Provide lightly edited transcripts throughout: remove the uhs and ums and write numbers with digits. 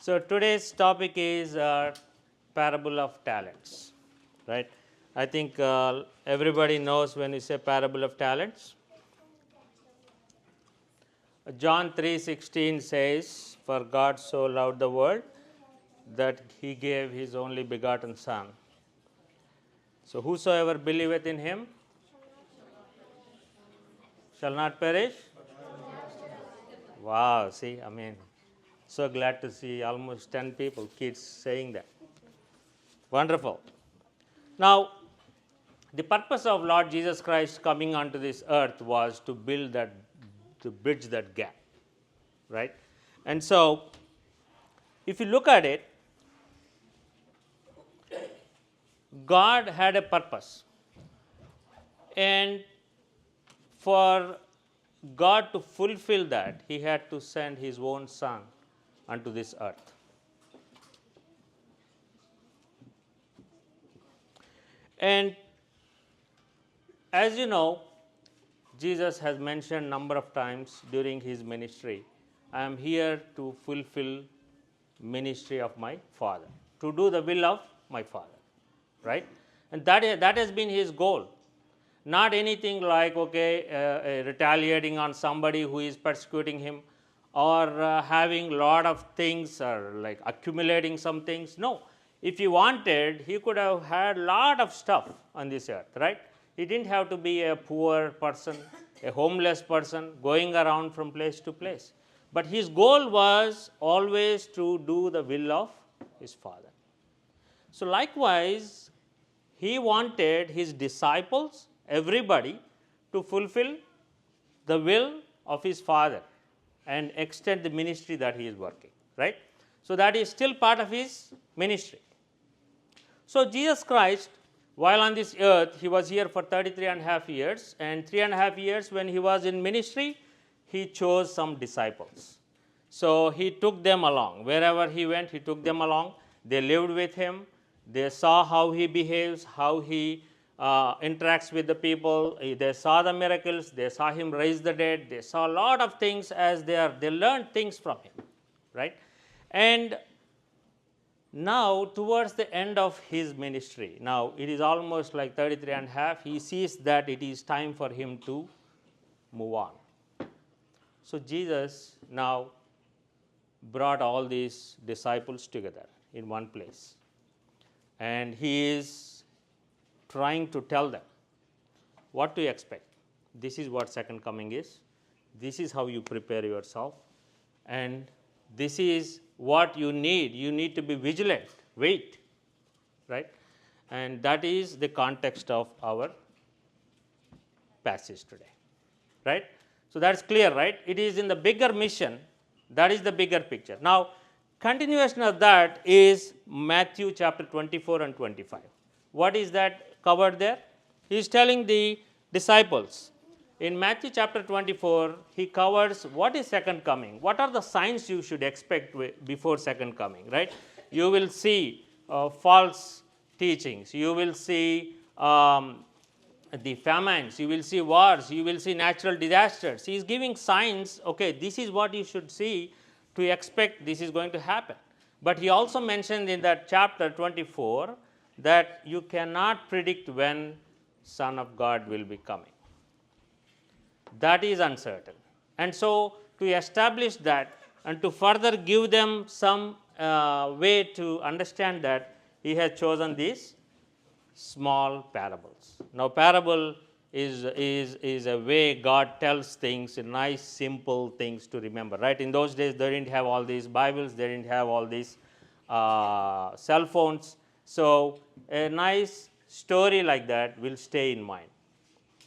So, today's topic is parable of talents, right? I think everybody knows when you say parable of talents. John 3:16 says, "For God so loved the world that he gave his only begotten Son. So whosoever believeth in him shall not perish." Wow, see, I mean, so glad to see almost 10 people, kids saying that. Wonderful. Now, the purpose of Lord Jesus Christ coming onto this earth was to bridge that gap, right? And so, if you look at it, God had a purpose. And for God to fulfill that, he had to send his own Son unto this earth. And as you know, Jesus has mentioned number of times during his ministry, I am here to fulfill ministry of my Father, to do the will of my Father, right? And that has been his goal. Not anything like, retaliating on somebody who is persecuting him, or having a lot of things, or like accumulating some things. No, if he wanted, he could have had a lot of stuff on this earth, right? He didn't have to be a poor person, a homeless person, going around from place to place. But his goal was always to do the will of his Father. So likewise, he wanted his disciples, everybody, to fulfill the will of his Father and extend the ministry that he is working, right? So that is still part of his ministry. So Jesus Christ, while on this earth, he was here for 33 and a half years, and 3.5 years when he was in ministry, he chose some disciples. So he took them along. Wherever he went, he took them along. They lived with him. They saw how he behaves, how he interacts with the people. They saw the miracles. They saw him raise the dead. They saw a lot of things as they learned things from him, right? And now, towards the end of his ministry, now it is almost like 33 and a half, he sees that it is time for him to move on. So Jesus now brought all these disciples together in one place. And he is trying to tell them what to expect. This is what second coming is. This is how you prepare yourself. And this is what you need. You need to be vigilant. Wait. Right? And that is the context of our passage today. Right? So that's clear, right? It is in the bigger mission. That is the bigger picture. Now, continuation of that is Matthew chapter 24 and 25. What is that covered there? He is telling the disciples. In Matthew chapter 24, he covers what is second coming. What are the signs you should expect before second coming, right? You will see false teachings. You will see the famines. You will see wars. You will see natural disasters. He is giving signs, okay, this is what you should see to expect this is going to happen. But he also mentioned in that chapter 24 that you cannot predict when Son of God will be coming. That is uncertain. And so, to establish that and to further give them some way to understand that, he has chosen these small parables. Now, parable is a way God tells things, nice, simple things to remember, right? In those days, they didn't have all these Bibles, they didn't have all these cell phones. So, a nice story like that will stay in mind.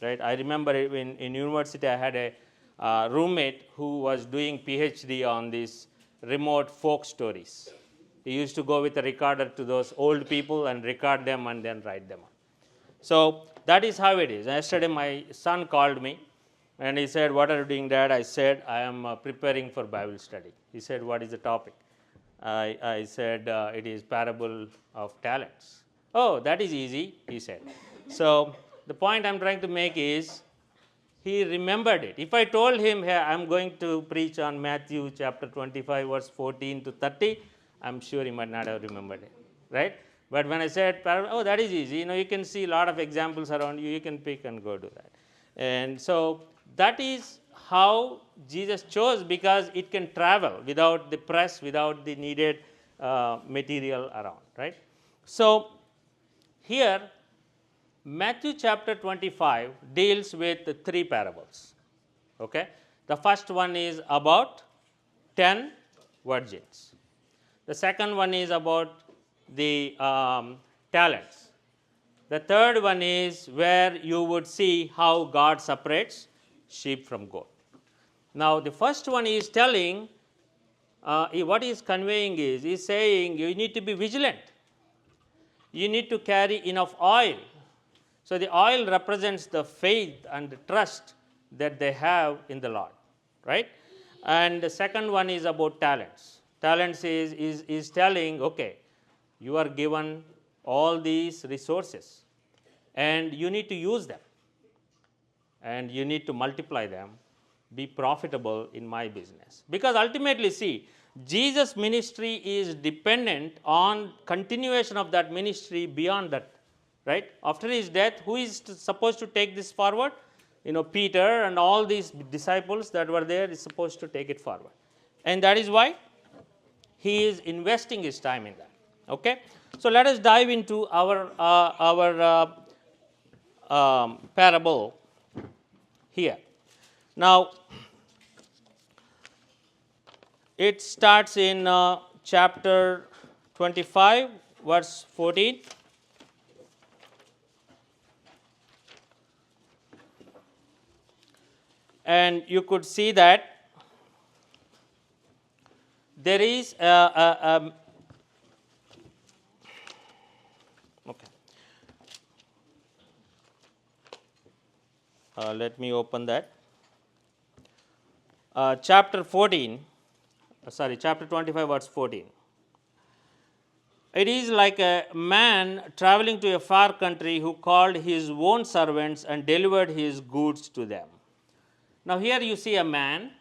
Right? I remember in university, I had a roommate who was doing PhD on these remote folk stories. He used to go with a recorder to those old people and record them and then write them up. So that is how it is. Yesterday, my son called me and he said, "What are you doing, Dad?" I said, "I am preparing for Bible study." He said, "What is the topic?" I said, "It is parable of talents." "Oh, that is easy," he said. So the point I'm trying to make is, he remembered it. If I told him, "Hey, I'm going to preach on Matthew chapter 25, verse 14 to 30, I'm sure he might not have remembered it, right? But when I said parable, oh, that is easy. You can see a lot of examples around you. You can pick and go do that. And so that is how Jesus chose, because it can travel without the press, without the needed material around, right? So here, Matthew chapter 25 deals with the 3 parables. Okay? The first one is about 10 virgins. The second one is about the talents. The third one is where you would see how God separates sheep from goat. Now, the first one is telling, what he is conveying is, he is saying you need to be vigilant. You need to carry enough oil. So the oil represents the faith and the trust that they have in the Lord, right? And the second one is about talents. Talents is telling, okay, you are given all these resources and you need to use them and you need to multiply them, be profitable in my business. Because ultimately, see, Jesus' ministry is dependent on continuation of that ministry beyond that, right? After his death, who is supposed to take this forward? Peter and all these disciples that were there is supposed to take it forward. And that is why he is investing his time in that. Okay? So let us dive into our parable here. Now, it starts in chapter 25, verse 14. And you could see that there is okay. Let me open that. Chapter 25, verse 14. It is like a man traveling to a far country who called his own servants and delivered his goods to them. Now, here you see a man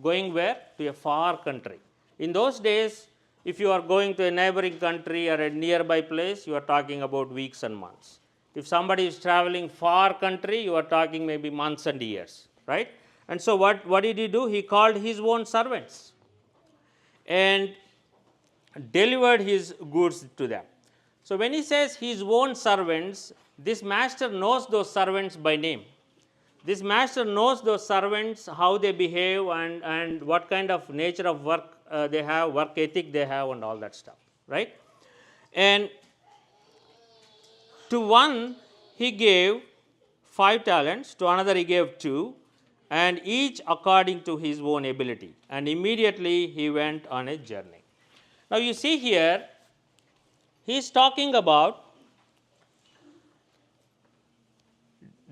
going where? To a far country. In those days, if you are going to a neighboring country or a nearby place, you are talking about weeks and months. If somebody is traveling far country, you are talking maybe months and years, right? And so what did he do? He called his own servants and delivered his goods to them. So when he says his own servants, this master knows those servants by name. This master knows those servants, how they behave and what kind of nature of work they have, work ethic they have and all that stuff, right? And to one he gave 5 talents, to another he gave 2, and each according to his own ability. And immediately he went on a journey. Now you see here, he is talking about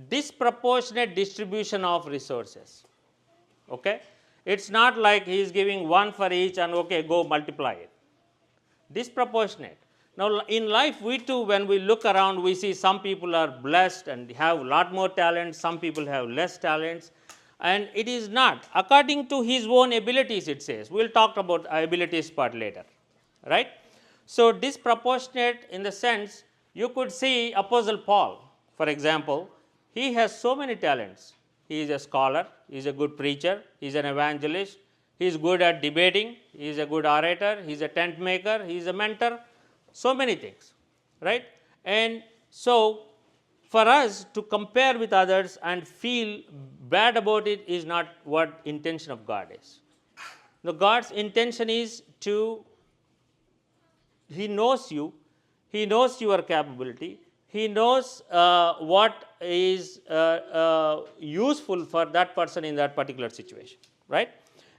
disproportionate distribution of resources. Okay? It's not like he is giving 1 for each and okay, go multiply it. Disproportionate. Now in life, we too, when we look around, we see some people are blessed and have a lot more talents, some people have less talents, and it is not. According to his own abilities, it says. We'll talk about abilities part later, right? So disproportionate in the sense, you could see Apostle Paul, for example, he has so many talents. He is a scholar, he is a good preacher, he is an evangelist, he is good at debating, he is a good orator, he is a tent maker, he is a mentor, so many things, right? And so for us to compare with others and feel bad about it is not what intention of God is. Now God's intention is to, he knows you, he knows your capability, he knows what is useful for that person in that particular situation, right?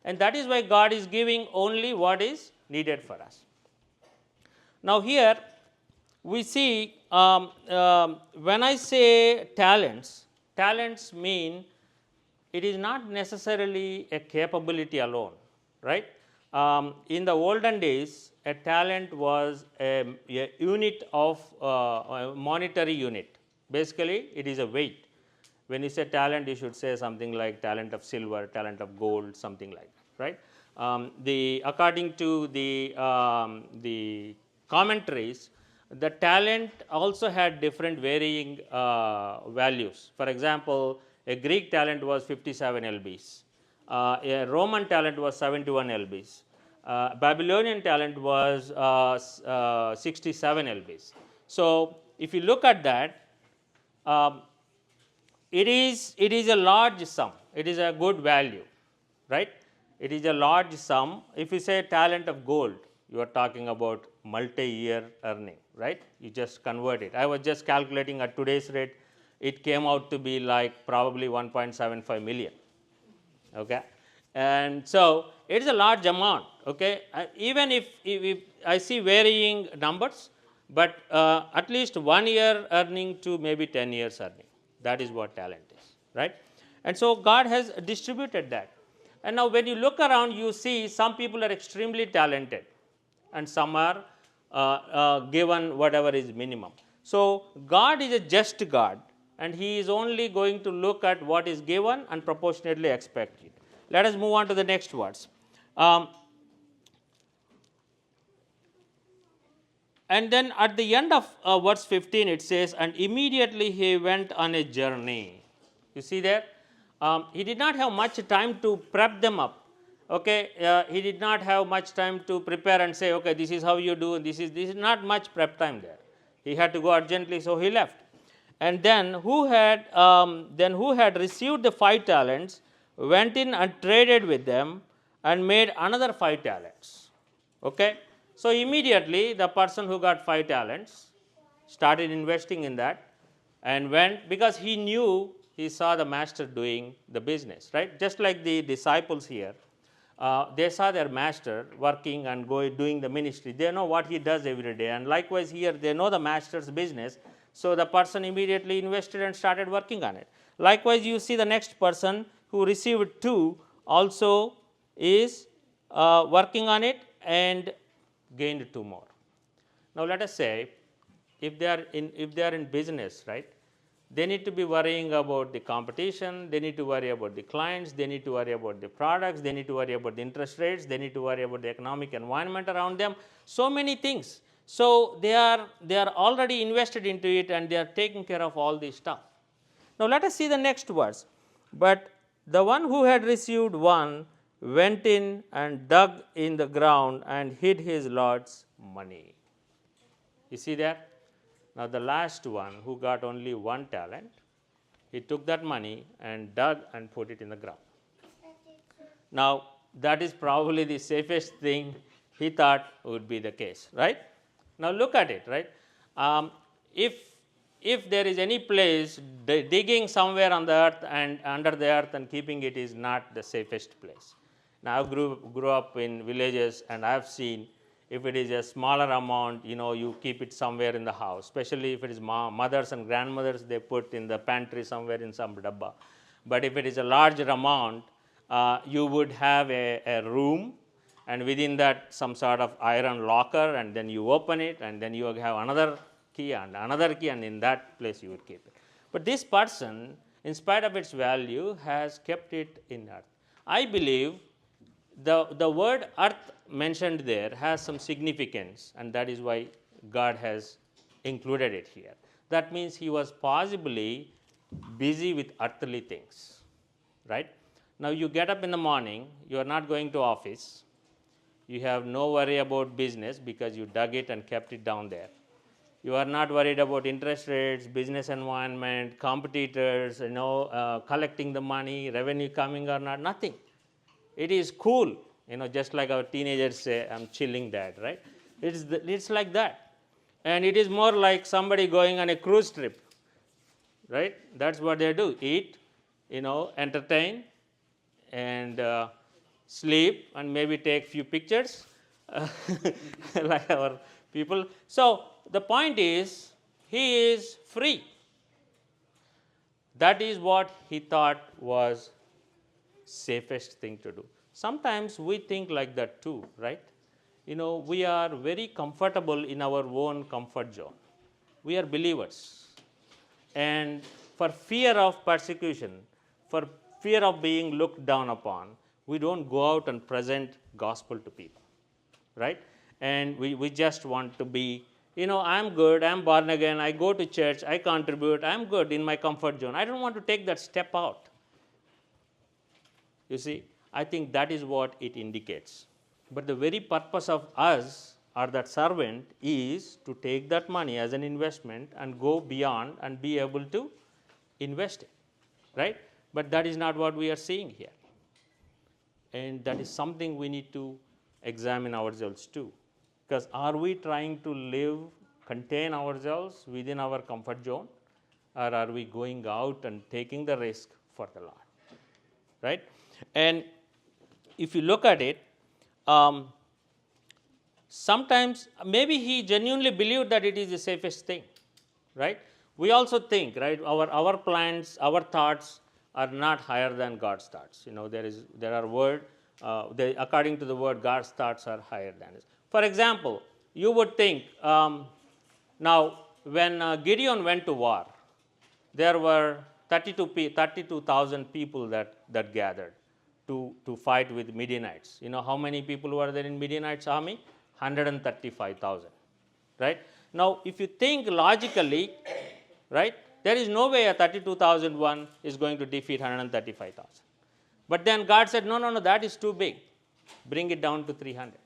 And that is why God is giving only what is needed for us. Now here we see when I say talents, talents mean it is not necessarily a capability alone, right? In the olden days, a talent was a unit of a monetary unit. Basically, it is a weight. When you say talent, you should say something like talent of silver, talent of gold, something like that, right? According to the commentaries, the talent also had different varying values. For example, a Greek talent was 57 lbs, a Roman talent was 71 lbs, Babylonian talent was 67 lbs. So if you look at that, um, it is a large sum. It is a good value, right? It is a large sum. If you say talent of gold, you are talking about multi-year earning, right? You just convert it. I was just calculating at today's rate, it came out to be like probably 1.75 million. Okay, and so it is a large amount. Okay, even if I see varying numbers, but at least 1 year earning to maybe 10 years earning. That is what talent is, right? And so God has distributed that. And now when you look around, you see some people are extremely talented, and some are given whatever is minimum. So God is a just God, and He is only going to look at what is given and proportionately expect it. Let us move on to the next words. And then at the end of verse 15, it says, and immediately he went on a journey. You see there? He did not have much time to prep them up. Okay, he did not have much time to prepare and say, okay, this is how you do, this is not much prep time there. He had to go urgently, so he left. And then who had received the 5 talents went in and traded with them and made another 5 talents. Okay, so immediately the person who got 5 talents started investing in that and went, because he knew, he saw the master doing the business, right? Just like the disciples here, they saw their master working and doing the ministry. They know what he does every day, and likewise here they know the master's business. So the person immediately invested and started working on it. Likewise, you see the next person who received 2 also is working on it and gained 2 more. Now let us say, if they are in business, right, they need to be worrying about the competition, they need to worry about the clients, they need to worry about the products, they need to worry about the interest rates, they need to worry about the economic environment around them, so many things. So they are already invested into it, and they are taking care of all this stuff. Now let us see the next verse. But the one who had received 1 went in and dug in the ground and hid his Lord's money. You see that? Now the last one, who got only 1 talent, he took that money and dug and put it in the ground. Now that is probably the safest thing he thought would be the case, right? Now look at it, right? If there is any place, digging somewhere on the earth and under the earth and keeping it is not the safest place. Now I grew up in villages, and I have seen, if it is a smaller amount, you keep it somewhere in the house, especially if it is mothers and grandmothers, they put in the pantry somewhere in some dabba. But if it is a larger amount, you would have a room, and within that some sort of iron locker, and then you open it, and then you have another key, and in that place you would keep it. But this person, in spite of its value, has kept it in earth. I believe the word earth mentioned there has some significance, and that is why God has included it here. That means he was possibly busy with earthly things, right? Now you get up in the morning, you are not going to office, you have no worry about business because you dug it and kept it down there. You are not worried about interest rates, business environment, competitors, collecting the money, revenue coming or not, nothing. It is cool, just like our teenagers say, I'm chilling, dad, right? It's like that. And it is more like somebody going on a cruise trip, right? That's what they do, eat, entertain, and sleep, and maybe take few pictures, like our people. So the point is, he is free. That is what he thought was safest thing to do. Sometimes we think like that too, right? We are very comfortable in our own comfort zone. We are believers, and for fear of persecution, for fear of being looked down upon, we don't go out and present gospel to people, right? And we just want to be, I'm good, I'm born again, I go to church, I contribute, I'm good in my comfort zone. I don't want to take that step out. You see, I think that is what it indicates. But the very purpose of us or that servant is to take that money as an investment and go beyond and be able to invest it, right? But that is not what we are seeing here. And that is something we need to examine ourselves too. Because are we trying to contain ourselves within our comfort zone, or are we going out and taking the risk for the Lord, right? And if you look at it, sometimes maybe he genuinely believed that it is the safest thing, right? We also think, right, our plans, our thoughts are not higher than God's thoughts. There are according to the word, God's thoughts are higher than his. For example, you would think, now when Gideon went to war, there were 32,000 people that gathered to fight with Midianites. You know how many people were there in Midianites' army? 135,000, right? Now, if you think logically, right, there is no way a 32,001 is going to defeat 135,000. But then God said, no, that is too big. Bring it down to 300.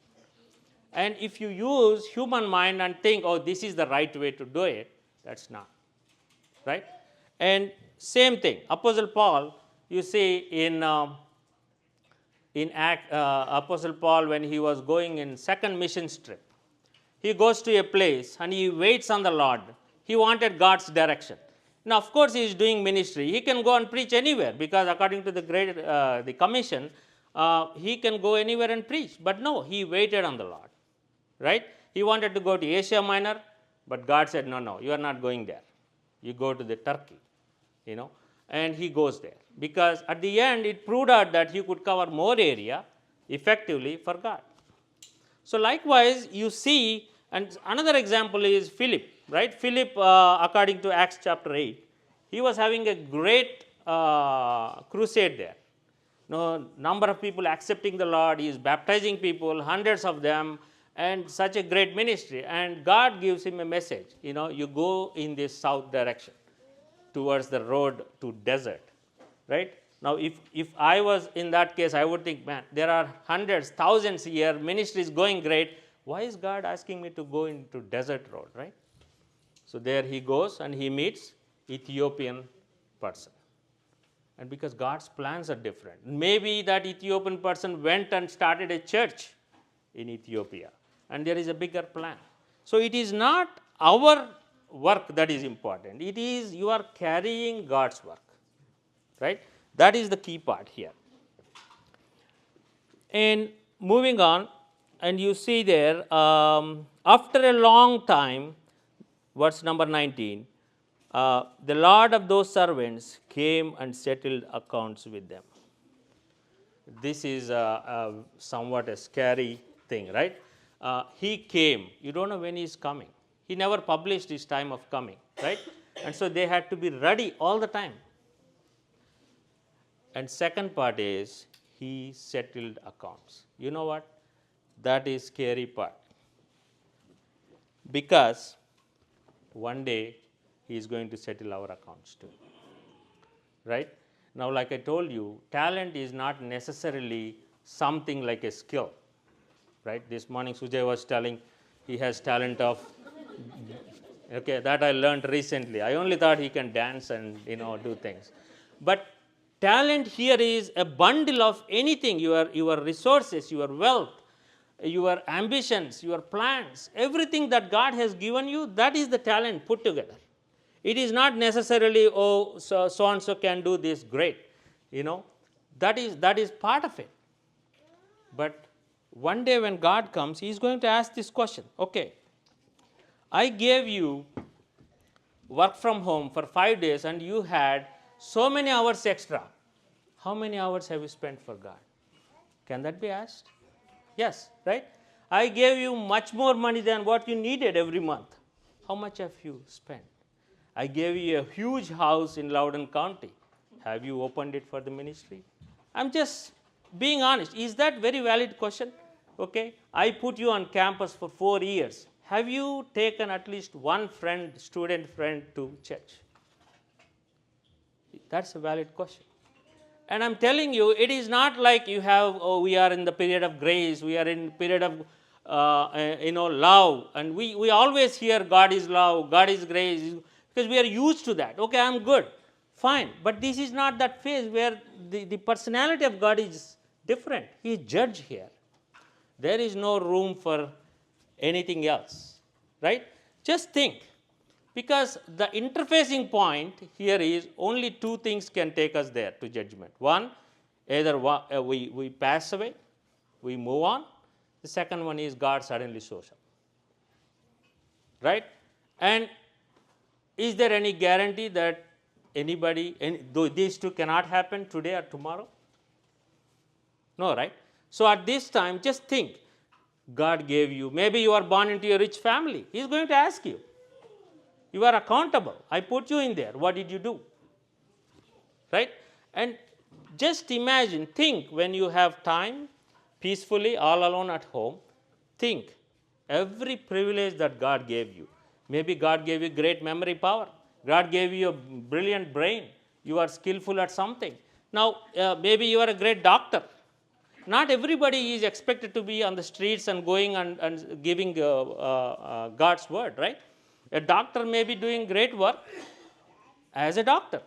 And if you use human mind and think, oh, this is the right way to do it, that's not, right? And same thing, Apostle Paul, you see in Apostle Paul, when he was going in second mission trip, he goes to a place and he waits on the Lord. He wanted God's direction. Now, of course, he is doing ministry. He can go and preach anywhere because according to the commission, he can go anywhere and preach. But no, he waited on the Lord, right? He wanted to go to Asia Minor, but God said, no, you are not going there. You go to the Turkey, and he goes there. Because at the end, it proved out that he could cover more area effectively for God. So likewise, you see, and another example is Philip, right? Philip, according to Acts chapter 8, he was having a great crusade there. Number of people accepting the Lord, he is baptizing people, hundreds of them, and such a great ministry. And God gives him a message, you go in this south direction towards the road to desert, right? Now, if I was in that case, I would think, man, there are hundreds, thousands here, ministry is going great. Why is God asking me to go into desert road, right? So there he goes and he meets Ethiopian person. And because God's plans are different, maybe that Ethiopian person went and started a church in Ethiopia, and there is a bigger plan. So it is not our work that is important. It is you are carrying God's work, right? That is the key part here. And moving on, and you see there, after a long time, verse number 19, the Lord of those servants came and settled accounts with them. This is somewhat a scary thing, right? He came. You don't know when he is coming. He never published his time of coming, right? And so they had to be ready all the time. And second part is he settled accounts. You know what? That is scary part. Because one day he is going to settle our accounts too, right? Now, like I told you, talent is not necessarily something like a skill, right? This morning Sujay was telling he has talent of, okay, that I learned recently. I only thought he can dance and, do things. But talent here is a bundle of anything, your resources, your wealth, your ambitions, your plans, everything that God has given you, that is the talent put together. It is not necessarily, oh, so-and-so can do this, great. That is part of it. But one day when God comes, he is going to ask this question, okay, I gave you work from home for 5 days and you had so many hours extra. How many hours have you spent for God? Can that be asked? Yes, right? I gave you much more money than what you needed every month. How much have you spent? I gave you a huge house in Loudoun County. Have you opened it for the ministry? I'm just Being honest, is that very valid question? Okay, I put you on campus for 4 years. Have you taken at least one friend, student friend to church? That's a valid question. And I'm telling you, it is not like you have, oh, we are in the period of grace, we are in period of, love, and we always hear God is love, God is grace, because we are used to that. Okay, I'm good, fine. But this is not that phase where the personality of God is different. He is judge here. There is no room for anything else, right? Just think. Because the interfacing point here is only two things can take us there to judgment. One, either we pass away, we move on. The second one is God suddenly shows up. Right? And is there any guarantee that these two cannot happen today or tomorrow? No, right? So at this time, just think. God gave you, maybe you are born into a rich family. He is going to ask you. You are accountable. I put you in there. What did you do? Right? And just imagine, think when you have time, peacefully, all alone at home, think every privilege that God gave you. Maybe God gave you great memory power. God gave you a brilliant brain. You are skillful at something. Now, maybe you are a great doctor. Not everybody is expected to be on the streets and going and giving God's word, right? A doctor may be doing great work as a doctor.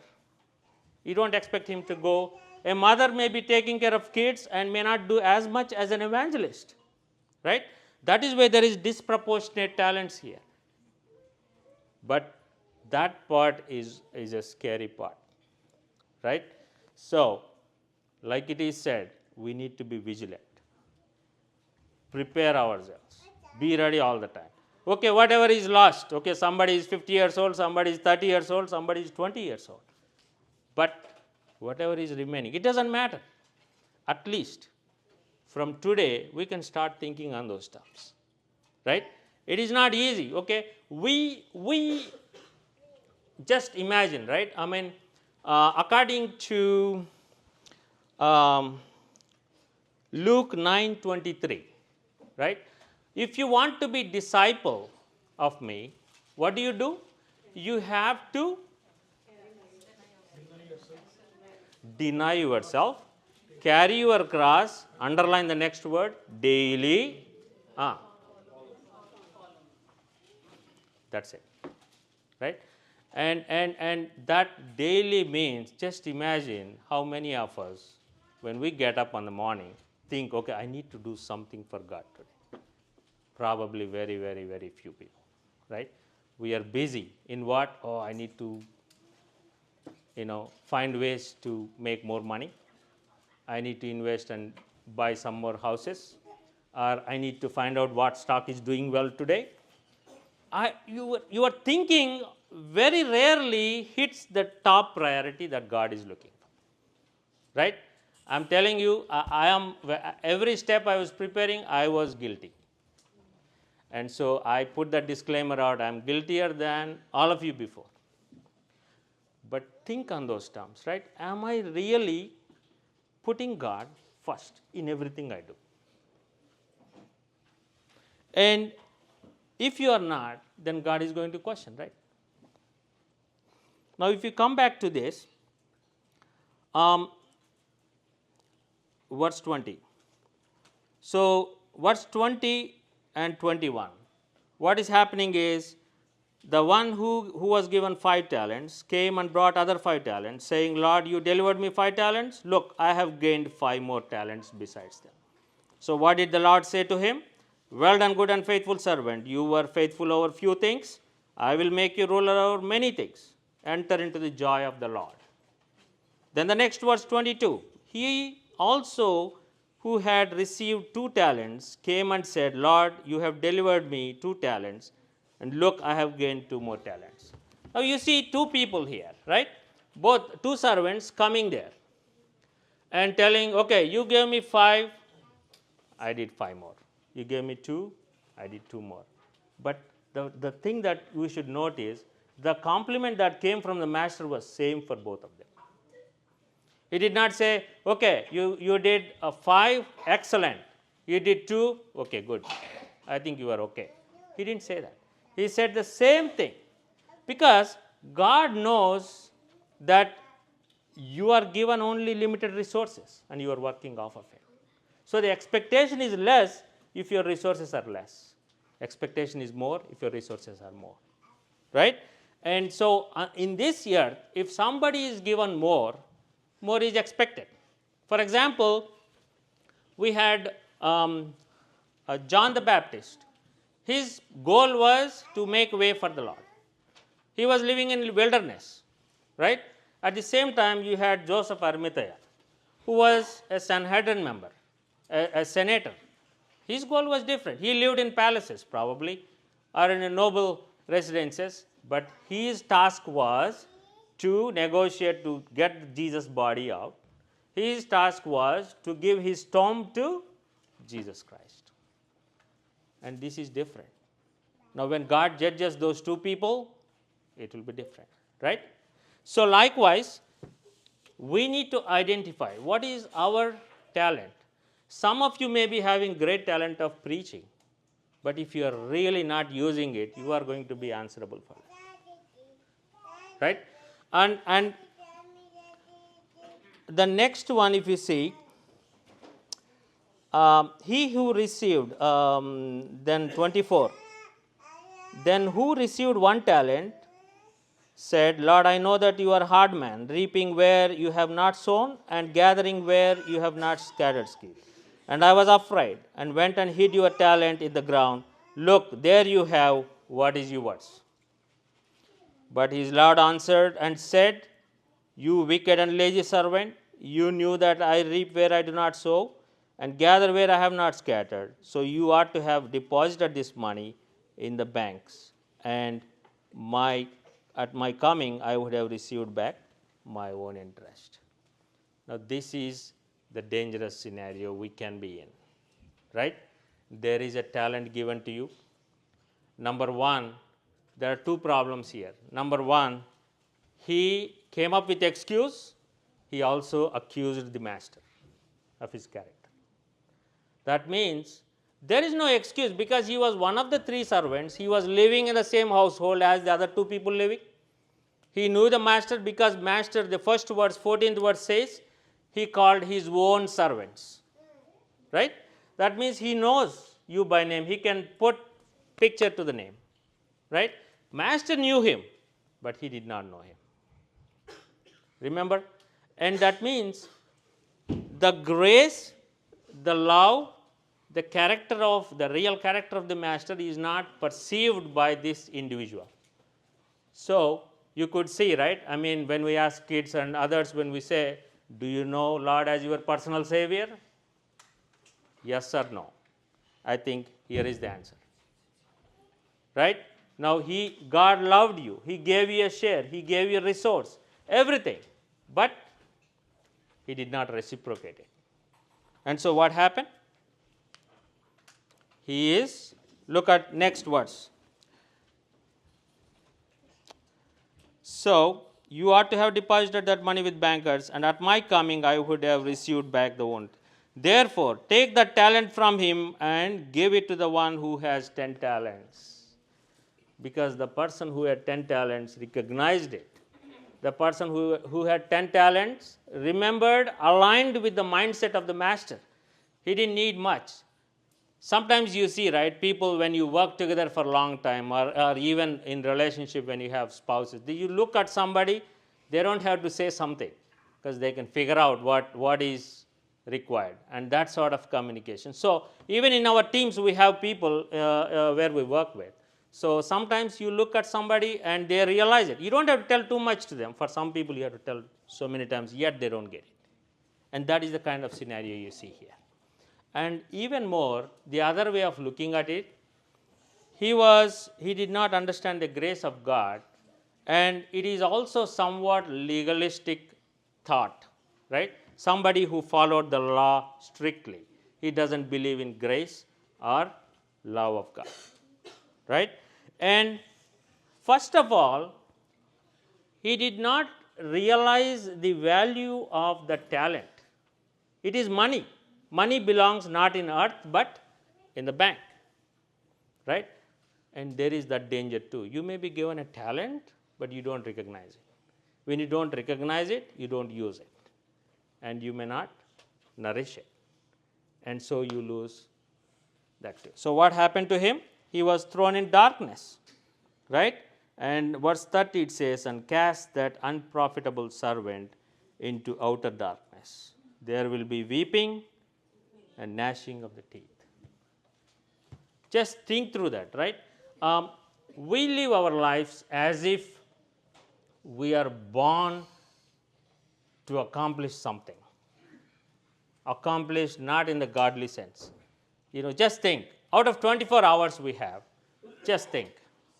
You don't expect him to go. A mother may be taking care of kids and may not do as much as an evangelist, right? That is why there is disproportionate talents here. But that part is a scary part, right? So, like it is said, we need to be vigilant. Prepare ourselves. Be ready all the time. Okay, whatever is lost, okay, somebody is 50 years old, somebody is 30 years old, somebody is 20 years old. But whatever is remaining, it doesn't matter. At least from today, we can start thinking on those terms, right? It is not easy, okay? We just imagine, right? I mean, according to Luke 9:23, right? If you want to be disciple of me, what do? You have to deny yourself, carry your cross, underline the next word, daily. That's it, right? And that daily means, just imagine how many of us, when we get up in the morning, think, okay, I need to do something for God today. Probably very, very, very few people, right? We are busy in what? Oh, I need to, find ways to make more money. I need to invest and buy some more houses. Or I need to find out what stock is doing well today. Your thinking very rarely hits the top priority that God is looking for, right? I'm telling you, every step I was preparing, I was guilty. And so I put that disclaimer out, I'm guiltier than all of you before. But think on those terms, right? Am I really putting God first in everything I do? And if you are not, then God is going to question, right? Now, if you come back to this, verse 20. So, verse 20 and 21. What is happening is, the one who was given 5 talents came and brought other 5 talents, saying, Lord, you delivered me 5 talents. Look, I have gained 5 more talents besides them. So, what did the Lord say to him? Well done, good and faithful servant. You were faithful over few things. I will make you ruler over many things. Enter into the joy of the Lord. Then the next verse 22. He also who had received 2 talents came and said, Lord, you have delivered me 2 talents. And look, I have gained 2 more talents. Now you see 2 people here, right? Both 2 servants coming there and telling, okay, you gave me 5, I did 5 more. You gave me 2, I did 2 more. But the thing that we should note is, the compliment that came from the master was same for both of them. He did not say, okay, you did 5, excellent. You did 2, okay, good. I think you are okay. He didn't say that. He said the same thing, because God knows that you are given only limited resources and you are working off of it. So the expectation is less if your resources are less. Expectation is more if your resources are more. Right? And so in this year, if somebody is given more is expected. For example, we had John the Baptist. His goal was to make way for the Lord. He was living in wilderness, right? At the same time, you had Joseph Arimathea, who was a Sanhedrin member, a senator. His goal was different. He lived in palaces, probably, or in a noble residences, but his task was to negotiate to get Jesus' body out. His task was to give his tomb to Jesus Christ. And this is different. Now, when God judges those two people, it will be different, right? So, likewise, we need to identify what is our talent. Some of you may be having great talent of preaching, but if you are really not using it, you are going to be answerable for it, right? And the next one, if you see, he who received, then 24, then who received 1 talent said, Lord, I know that you are a hard man, reaping where you have not sown and gathering where you have not scattered seed. And I was afraid and went and hid your talent in the ground. Look, there you have what is yours. But his Lord answered and said, you wicked and lazy servant, you knew that I reap where I do not sow and gather where I have not scattered. So you ought to have deposited this money in the banks, and at my coming I would have received back my own interest. Now, this is the dangerous scenario we can be in, right? There is a talent given to you. Number one, there are 2 problems here. Number one, he came up with excuse. He also accused the master of his character. That means there is no excuse, because he was one of the 3 servants. He was living in the same household as the other 2 people living. He knew the master, because master, the first verse, 14th verse says, he called his own servants, right? That means he knows you by name. He can put picture to the name, right? Master knew him, but he did not know him. Remember? And that means the grace, the love, the character of the real character of the master is not perceived by this individual. So you could see, right? I mean, when we ask kids and others, when we say, do you know Lord as your personal Savior? Yes or no? I think here is the answer, right? Now, God loved you. He gave you a share. He gave you a resource, everything. But he did not reciprocate it. And so what happened? Look at next verse. So, you ought to have deposited that money with bankers, and at my coming I would have received back the own. Therefore, take the talent from him and give it to the one who has 10 talents. Because the person who had 10 talents recognized it. The person who had 10 talents remembered, aligned with the mindset of the master. He didn't need much. Sometimes you see, right, people when you work together for a long time, or even in relationship when you have spouses, you look at somebody, they don't have to say something, because they can figure out what is required, and that sort of communication. So even in our teams, we have people where we work with. So sometimes you look at somebody and they realize it. You don't have to tell too much to them. For some people, you have to tell so many times, yet they don't get it. And that is the kind of scenario you see here. And even more, the other way of looking at it, he did not understand the grace of God, and it is also somewhat legalistic thought, right? Somebody who followed the law strictly. He doesn't believe in grace or love of God, right? And first of all, he did not realize the value of the talent. It is money. Money belongs not in earth but in the bank, right? And there is that danger too. You may be given a talent, but you don't recognize it. When you don't recognize it, you don't use it, and you may not nourish it, and so you lose that too. So what happened to him? He was thrown in darkness, right? And verse 30 it says, and cast that unprofitable servant into outer darkness. There will be weeping and gnashing of the teeth. Just think through that, right? We live our lives as if we are born to accomplish something. Accomplished not in the godly sense. Just think, out of 24 hours we have, just think,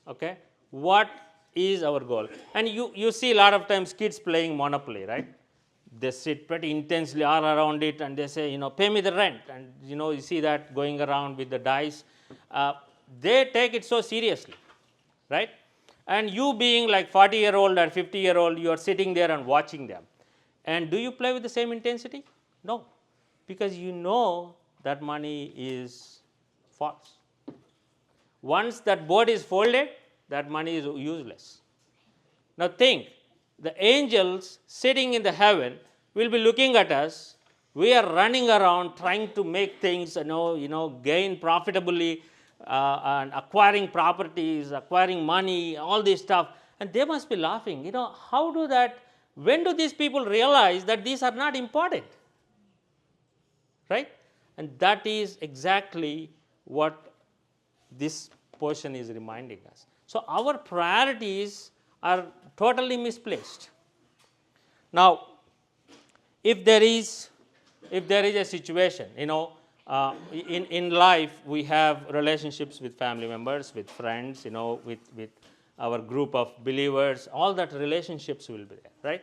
okay, what is our goal? And you see a lot of times kids playing Monopoly, right? They sit pretty intensely all around it and they say, pay me the rent. And you see that going around with the dice. They take it so seriously, right? And you being like 40-year-old or 50-year-old, you are sitting there and watching them. And do you play with the same intensity? No, because you know that money is false. Once that board is folded, that money is useless. Now think, the angels sitting in the heaven will be looking at us. We are running around trying to make things, gain profitably, and acquiring properties, acquiring money, all this stuff. And they must be laughing. When do these people realize that these are not important? Right? And that is exactly what this portion is reminding us. So our priorities are totally misplaced. Now, if there is a situation, in life we have relationships with family members, with friends, with our group of believers, all that relationships will be there, right?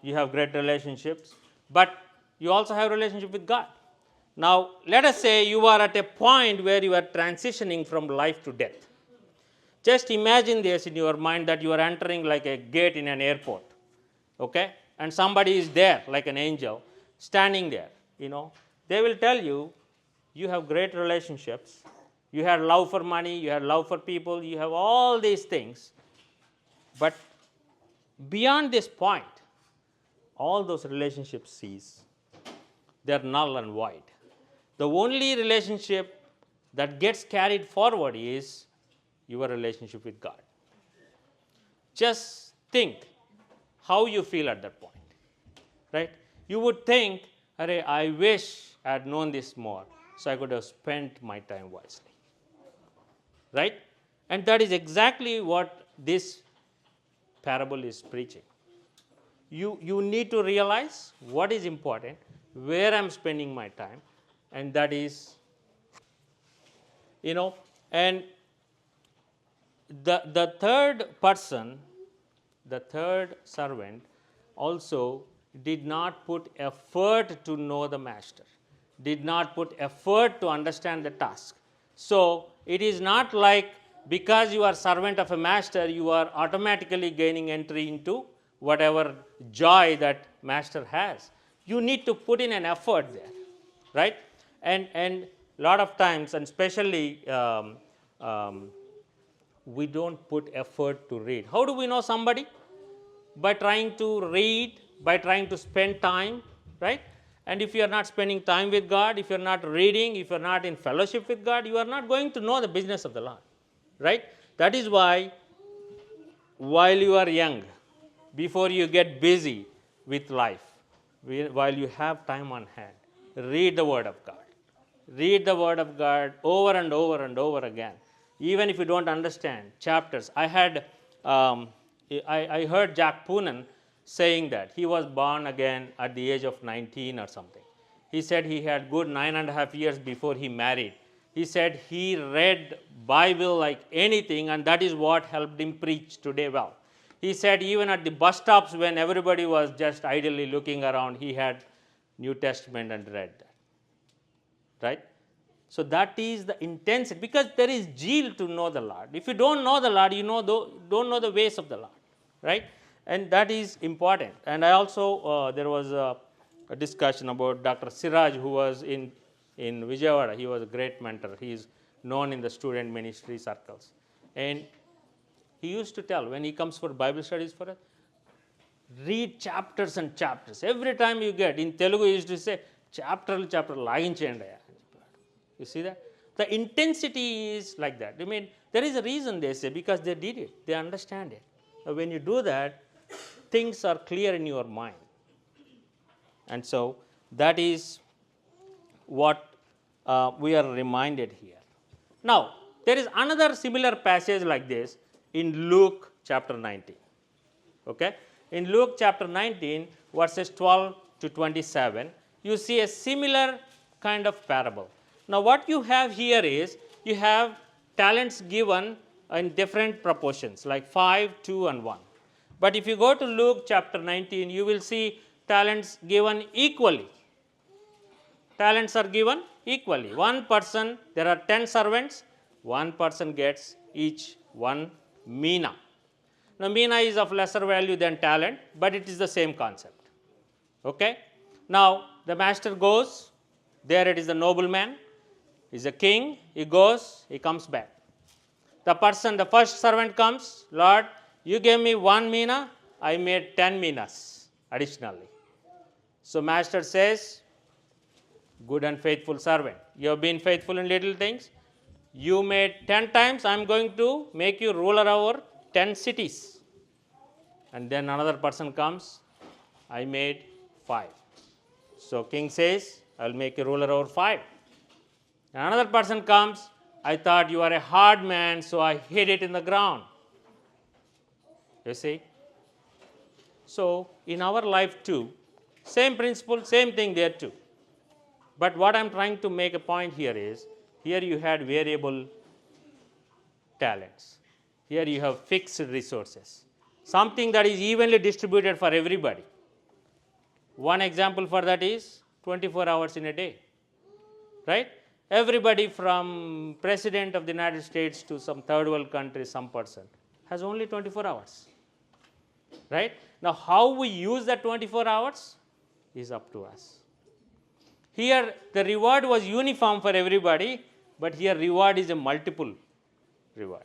You have great relationships, but you also have relationship with God. Now, let us say you are at a point where you are transitioning from life to death. Just imagine this in your mind, that you are entering like a gate in an airport, okay? And somebody is there, like an angel, standing there, They will tell you, you have great relationships, you have love for money, you have love for people, you have all these things. But beyond this point, all those relationships cease. They are null and void. The only relationship that gets carried forward is your relationship with God. Just think how you feel at that point, right? You would think, I wish I had known this more, so I could have spent my time wisely, right? And that is exactly what this parable is preaching. You need to realize what is important, where I'm spending my time, and that is, and the third person, the third servant, also did not put effort to know the master, did not put effort to understand the task. So it is not like because you are servant of a master, you are automatically gaining entry into whatever joy that master has. You need to put in an effort there, right? And a lot of times, and especially we don't put effort to read. How do we know somebody? By trying to read, by trying to spend time, right? And if you are not spending time with God, if you are not reading, if you are not in fellowship with God, you are not going to know the business of the Lord, right? That is why, while you are young, before you get busy with life, while you have time on hand, read the Word of God. Read the Word of God over and over and over again. Even if you don't understand chapters. I heard Jack Poonen saying that he was born again at the age of 19 or something. He said he had good 9.5 years before he married. He said he read Bible like anything, and that is what helped him preach today well. He said even at the bus stops when everybody was just idly looking around, he had New Testament and read that. Right? So that is the intensity, because there is zeal to know the Lord. If you don't know the Lord, don't know the ways of the Lord, right? And that is important. And I also, there was a discussion about Dr. Siraj, who was in Vijayawada. He was a great mentor. He is known in the student ministry circles. And he used to tell, when he comes for Bible studies for us, read chapters and chapters. Every time you get, in Telugu, he used to say, chapter, lagincheyandi. You see that? The intensity is like that. I mean, there is a reason they say, because they did it, they understand it. When you do that, things are clear in your mind. And so that is what we are reminded here. Now, there is another similar passage like this in Luke chapter 19. Okay? In Luke chapter 19, verses 12 to 27, you see a similar kind of parable. Now, what you have here is, you have talents given in different proportions, like 5, 2, and 1. But if you go to Luke chapter 19, you will see talents given equally. Talents are given equally. One person, there are 10 servants, one person gets each 1 mina. Now, mina is of lesser value than talent, but it is the same concept. Okay? Now, the master goes, there it is the nobleman, is a king, he goes, he comes back. The person, the first servant comes, Lord, you gave me 1 mina, I made 10 minas additionally. So master says, good and faithful servant, you have been faithful in little things, you made 10 times, I am going to make you ruler over 10 cities. And then another person comes, I made 5. So king says, I will make you ruler over 5. Another person comes, I thought you are a hard man, so I hid it in the ground. You see? So, in our life too, same principle, same thing there too. But what I am trying to make a point here is, here you had variable talents. Here you have fixed resources. Something that is evenly distributed for everybody. One example for that is 24 hours in a day. Right? Everybody from President of the United States to some third world country, some person, has only 24 hours. Right? Now, how we use that 24 hours is up to us. Here, the reward was uniform for everybody, but here reward is a multiple reward.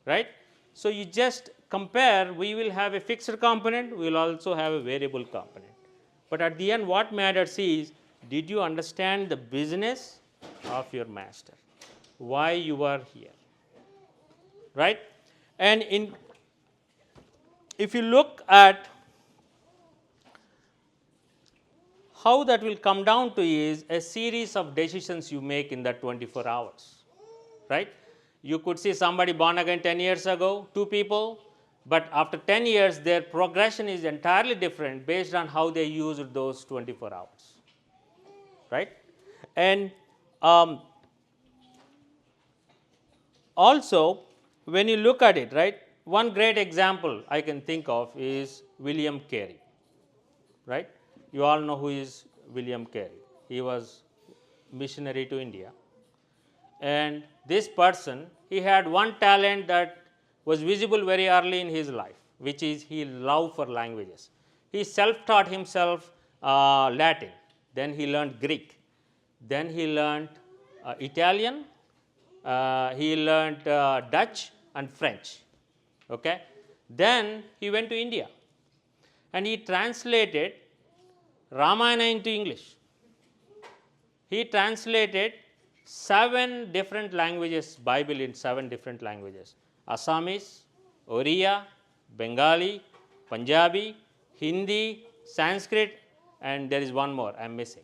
Right? So, you just compare, we will have a fixed component, we will also have a variable component. But at the end, what matters is, did you understand the business of your master? Why you are here? Right? And if you look at how that will come down to is a series of decisions you make in that 24 hours. Right? You could see somebody born again 10 years ago, 2 people, but after 10 years, their progression is entirely different based on how they used those 24 hours. Right? And also, when you look at it, right, one great example I can think of is William Carey. Right? You all know who is William Carey. He was missionary to India. And this person, he had one talent that was visible very early in his life, which is he loved for languages. He self-taught himself Latin, then he learned Greek, then he learned Italian, he learned Dutch and French. Okay? Then he went to India and he translated Ramayana into English. He translated 7 different languages, Bible in 7 different languages. Assamese, Oriya, Bengali, Punjabi, Hindi, Sanskrit, and there is one more I am missing.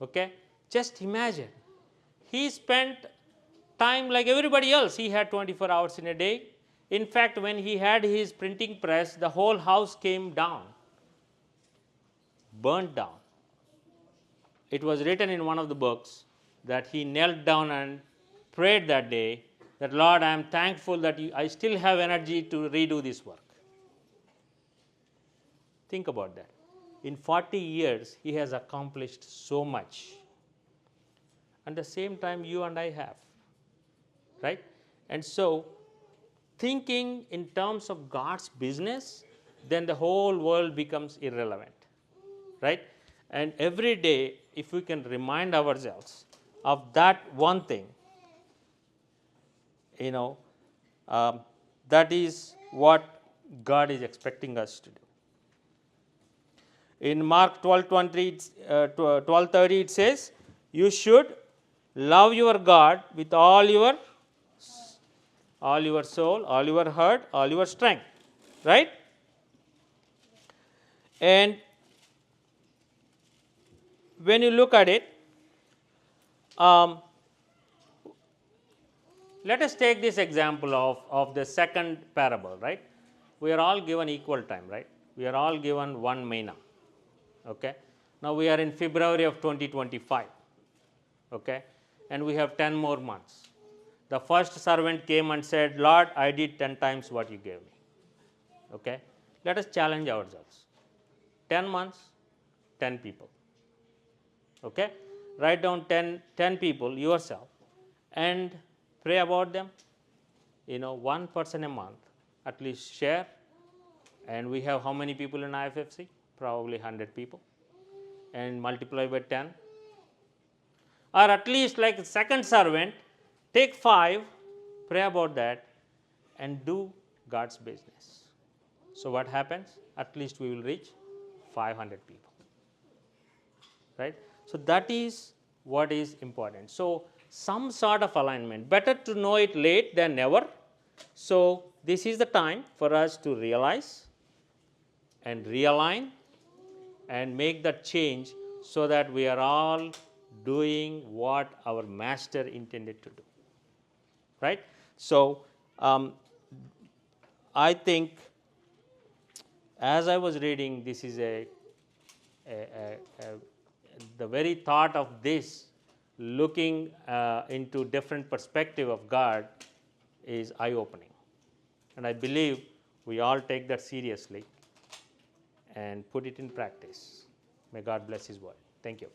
Okay? Just imagine. He spent time like everybody else. He had 24 hours in a day. In fact, when he had his printing press, the whole house came down, burnt down. It was written in one of the books that he knelt down and prayed that day that, Lord, I am thankful that I still have energy to redo this work. Think about that. In 40 years, he has accomplished so much. At the same time, you and I have. Right? And so, thinking in terms of God's business, then the whole world becomes irrelevant, right? And every day, if we can remind ourselves of that one thing, you know, um, that is what God is expecting us to do. In Mark 12:30 it says, you should love your God with all your soul, all your heart, all your strength, right? And when you look at it, let us take this example of the second parable, right? We are all given equal time, right? We are all given one mina. Okay. Now we are in February of 2025. Okay. And we have 10 more months. The first servant came and said, Lord, I did 10 times what you gave me. Okay. Let us challenge ourselves. 10 months, 10 people. Okay. Write down 10 people yourself and pray about them. You know, one person a month, at least share. And we have how many people in IFFC? Probably 100 people. And multiply by 10. Or at least like the second servant, take 5, pray about that, and do God's business. So what happens? At least we will reach 500 people. Right? So that is what is important. So some sort of alignment. Better to know it late than never. So this is the time for us to realize and realign and make that change so that we are all doing what our master intended to do. Right? So I think as I was reading, this is the very thought of this, looking into different perspective of God, is eye-opening. And I believe we all take that seriously and put it in practice. May God bless His word. Thank you.